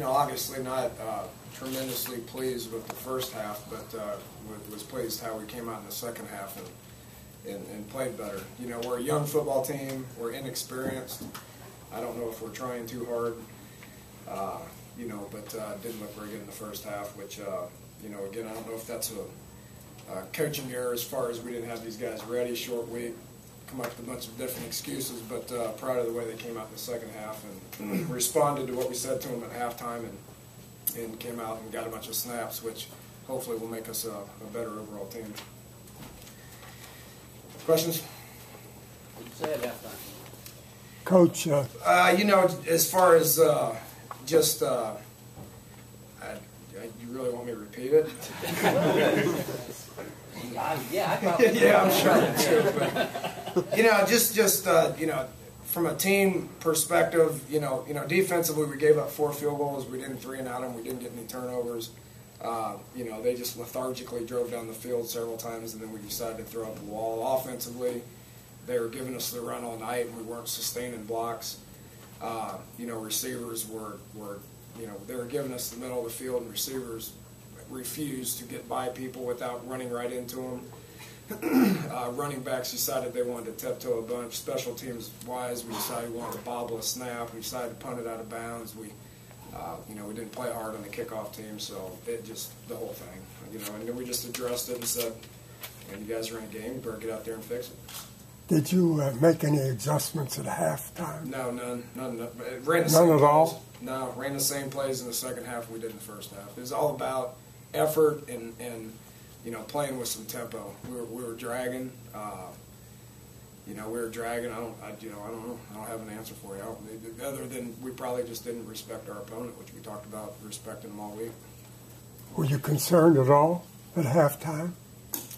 obviously not tremendously pleased with the first half, but was pleased how we came out in the second half and played better. We're a young football team. We're inexperienced. I don't know if we're trying too hard, but didn't look very good in the first half, which, again, I don't know if that's a coaching error as far as we didn't have these guys ready, short week, come up with a bunch of different excuses, but proud of the way they came out in the second half and responded to what we said to them at halftime and came out and got a bunch of snaps, which hopefully will make us a better overall team. Questions? What did you say at halftime? Coach, as far as you really want me to repeat it? Yeah, I probably yeah, I'm sure too. But from a team perspective, defensively we gave up 4 field goals. We didn't 3 and out them. We didn't get any turnovers. They just lethargically drove down the field several times, and then we decided to throw up a wall. Offensively, they were giving us the run all night, and we weren't sustaining blocks. Receivers were they were giving us the middle of the field, and receivers refused to get by people without running right into them. Running backs decided they wanted to tiptoe a bunch. Special teams wise, we decided we wanted to bobble a snap. We decided to punt it out of bounds. We didn't play hard on the kickoff team, so it just the whole thing. And then we just addressed it and said, "You guys are in a game. You better get out there and fix it." did you make any adjustments at halftime? No, none. None at all? No, ran the same plays in the second half we did in the first half. It was all about effort and playing with some tempo. We were dragging. We were dragging. I don't know. I don't have an answer for you. Other than we probably just didn't respect our opponent, which we talked about respecting them all week. Were you concerned at all at halftime?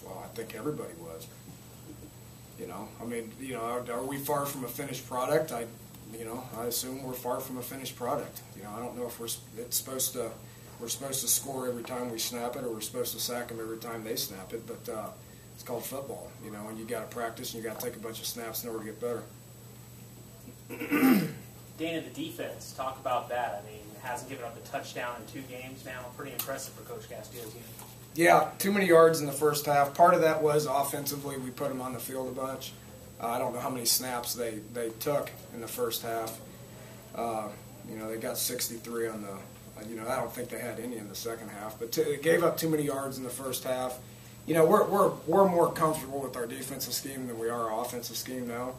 Well, I think everybody was. Are we far from a finished product? I assume we're far from a finished product. I don't know if we're supposed to score every time we snap it, or we're supposed to sack them every time they snap it. But it's called football, and you got to practice and you got to take a bunch of snaps in order to get better. Dana, the defense, talk about that. It hasn't given up a touchdown in 2 games now. Pretty impressive for Coach Castillo's team. Yeah, too many yards in the first half. Part of that was offensively we put them on the field a bunch. I don't know how many snaps they took in the first half. They got 63 on the. I don't think they had any in the second half, but they gave up too many yards in the first half. We're more comfortable with our defensive scheme than we are our offensive scheme now.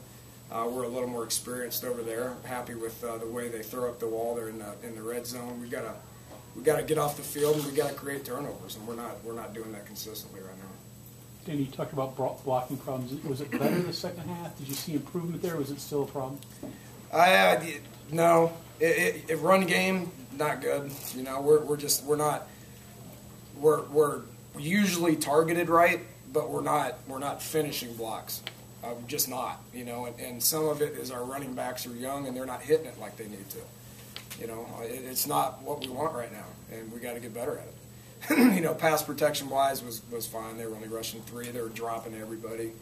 We're a little more experienced over there. Happy with the way they throw up the wall there in the red zone. We got to get off the field and we got to create turnovers, and we're not doing that consistently right now. Dan, you talked about blocking problems. Was it better in the second half? Did you see improvement there, or was it still a problem? No. It run game, not good. We're usually targeted right, but we're not finishing blocks. Just not. And some of it is our running backs are young and they're not hitting it like they need to. It's not what we want right now, and we got to get better at it. Pass protection wise was fine. They were only rushing 3. They were dropping everybody.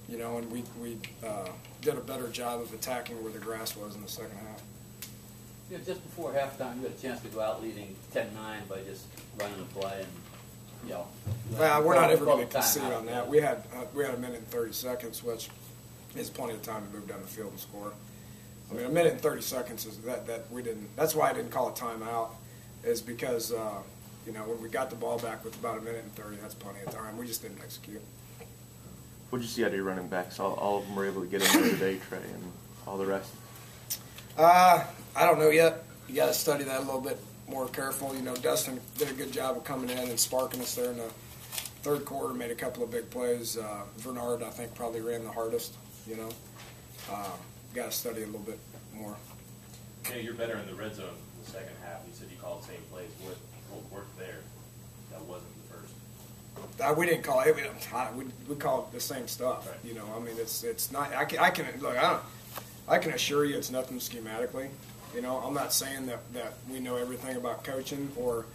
And we did a better job of attacking where the grass was in the second half. Just before halftime, you had a chance to go out leading 10-9 by just running a play and Well, we're not ever going to concede on that. We had a minute and 30 seconds, which is plenty of time to move down the field and score. A minute and 30 seconds is that we didn't. That's why I didn't call a timeout, is because when we got the ball back with about a minute and 30, that's plenty of time. We just didn't execute. What did you see out of your running backs? All of them were able to get in there today, Trey, and all the rest. I don't know yet. You got to study that a little bit more careful. Dustin did a good job of coming in and sparking us there in the third quarter. Made a couple of big plays. Bernard, I think, probably ran the hardest. Got to study a little bit more. Yeah, you're better in the red zone in the second half. You said you called the same plays. What worked there that wasn't the first? We didn't call it. We called the same stuff. Right. It's not. I can assure you it's nothing schematically. I'm not saying that we know everything about coaching or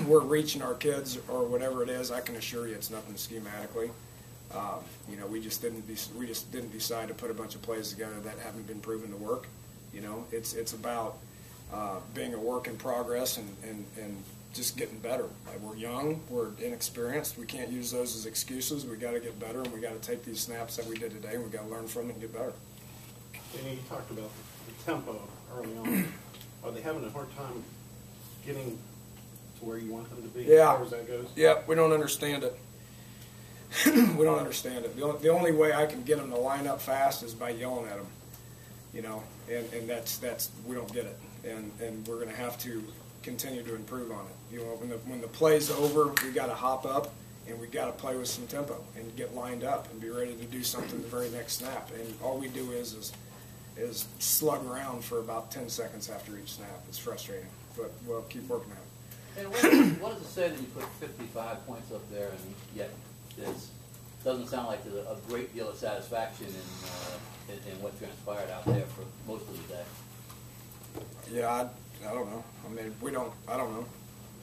we're reaching our kids or whatever it is. I can assure you it's nothing schematically. We just didn't decide to put a bunch of plays together that haven't been proven to work. It's about being a work in progress and just getting better. We're young, we're inexperienced. We can't use those as excuses. We got to get better, and we got to take these snaps that we did today, and we got to learn from it and get better. And you talked about the tempo early on. Are they having a hard time getting to where you want them to be as far as that goes? Yeah, we don't understand it. We don't understand it. The only way I can get them to line up fast is by yelling at them, you know, and that's we don't get it, and we're going to have to continue to improve on it. You know, when the play's over, we got to hop up and we got to play with some tempo and get lined up and be ready to do something the very next snap. And all we do is slug around for about 10 seconds after each snap. It's frustrating, but we'll keep working at it. And what does it say that you put 55 points up there, and yet it doesn't sound like there's a great deal of satisfaction in what transpired out there for most of the day? Yeah, I don't know. I mean, I don't know.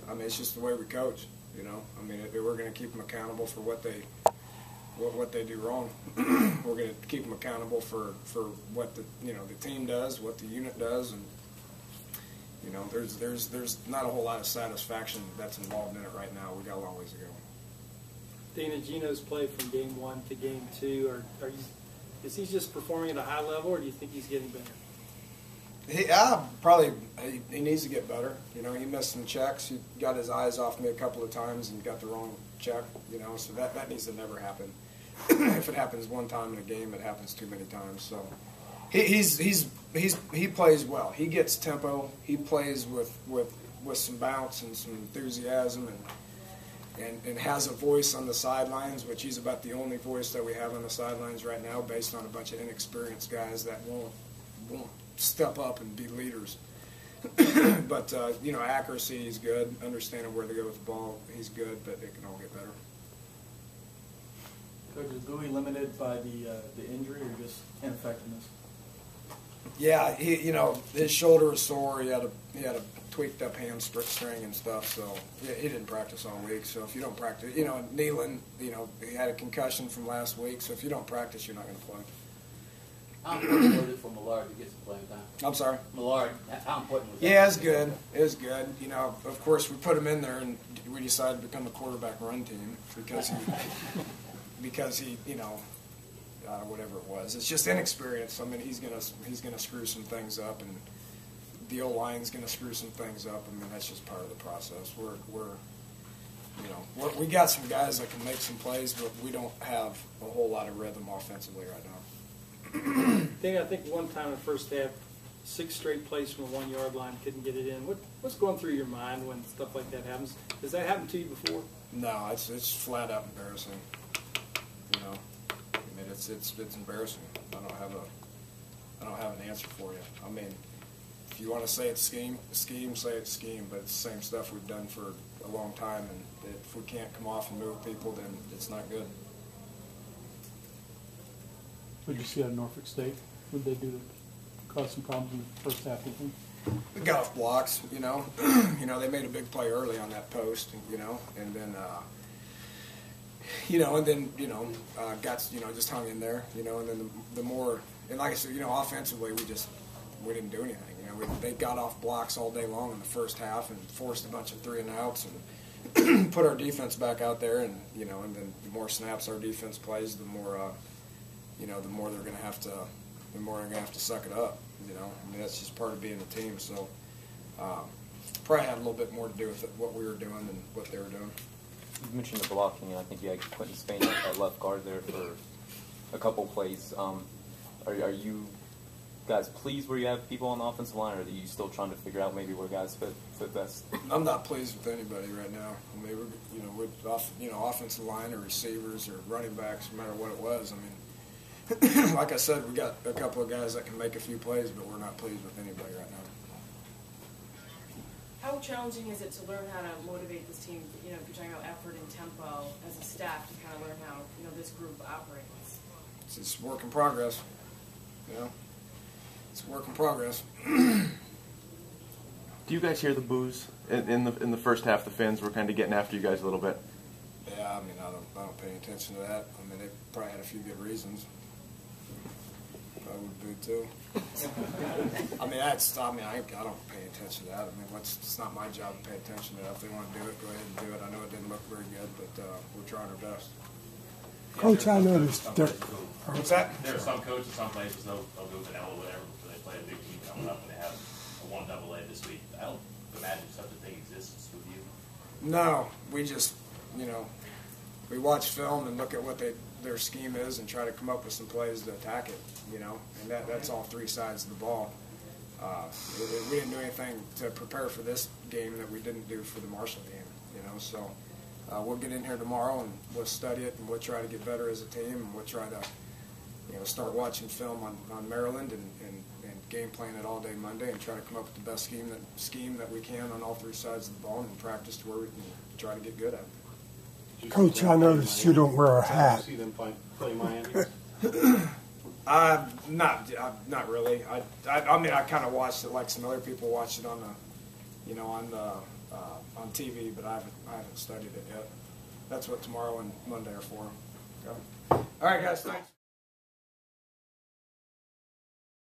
I mean, it's just the way we coach, you know. I mean, we're going to keep them accountable for what they do wrong. We're going to keep them accountable for what the team does, what the unit does, and you know, there's not a whole lot of satisfaction that's involved in it right now. We got a long ways to go. Dana, Gino's play from game 1 to game 2, is he just performing at a high level, or do you think he's getting better? He needs to get better. You know, he missed some checks. He got his eyes off me a couple of times and got the wrong check. You know, so that needs to never happen. If it happens one time in a game, it happens too many times. So he plays well. He gets tempo. He plays with some bounce and some enthusiasm and has a voice on the sidelines, which he's about the only voice that we have on the sidelines right now, based on a bunch of inexperienced guys that won't step up and be leaders. But you know, accuracy is good. Understanding where to go with the ball, he's good, but it can all get better. Coach, is Bowie limited by the injury or just ineffectiveness? Yeah, his shoulder was sore. He had a tweaked up hamstring and stuff. So yeah, he didn't practice all week. So if you don't practice, Nealon, he had a concussion from last week. So if you don't practice, you're not going to play. How important was it for Millard to get some playing time? I'm sorry? Millard, how important was that? Yeah, it's good. It's good. Of course, we put him in there, and we decided to become a quarterback run team because he, whatever it was. It's just inexperience. I mean, he's gonna screw some things up, and the O-line's gonna screw some things up. I mean, that's just part of the process. We got some guys that can make some plays, but we don't have a whole lot of rhythm offensively right now. I think one time in the first half, 6 straight plays from the 1 yard line, couldn't get it in. What's going through your mind when stuff like that happens? Has that happened to you before? No, it's flat out embarrassing. I mean, it's embarrassing. I don't have an answer for you. I mean, if you want to say it's scheme, say it's scheme, but it's the same stuff we've done for a long time, and if we can't come off and move people, then it's not good. What did you see out of Norfolk State? What did they do to cause some problems in the first half, do you think? We got off blocks, they made a big play early on that post, and then, got, just hung in there, and then the more, and like I said, offensively, we didn't do anything, they got off blocks all day long in the first half and forced a bunch of 3-and-outs and put our defense back out there, and, and then the more snaps our defense plays, the more they're going to have to suck it up. I mean, that's just part of being a team. So probably had a little bit more to do with what we were doing than what they were doing. You mentioned the blocking, and I think you had Quentin Spain at left guard there for a couple plays. Are you guys pleased where you have people on the offensive line, or are you still trying to figure out maybe where guys fit best? I'm not pleased with anybody right now. I mean, offensive line or receivers or running backs, no matter what it was. I mean, like I said, we got a couple of guys that can make a few plays, but we're not pleased with anybody right now. How challenging is it to learn how to motivate this team, if you're talking about effort and tempo as a staff, to kind of learn how, this group operates? It's work in progress, It's work in progress. Do you guys hear the boos? In the first half, the fans were kind of getting after you guys a little bit. Yeah, I mean, I don't pay attention to that. I mean, they probably had a few good reasons. I would boo too. I mean, I don't pay attention to that. I mean, it's not my job to pay attention to that. If they want to do it, go ahead and do it. I know it didn't look very good, but we're trying our best. Coach, I noticed that. What's that? There are some coaches, some places, they'll go vanilla, whatever, before they play a big team coming up, and they have a 1AA this week. I don't imagine such a thing exists with you. No, we just, we watch film and look at what their scheme is and try to come up with some plays to attack it, and that's all three sides of the ball. We didn't do anything to prepare for this game that we didn't do for the Marshall game, so we'll get in here tomorrow and we'll study it and we'll try to get better as a team and we'll try to, start watching film on Maryland and game plan it all day Monday and try to come up with the best scheme that we can on all three sides of the ball and practice to where we can try to get good at it. Coach, I noticed you don't wear a hat. See them play Miami? Not really. I mean, I kind of watched it like some other people watch it on the, on TV, but I haven't studied it yet. That's what tomorrow and Monday are for. Okay. All right, guys, thanks.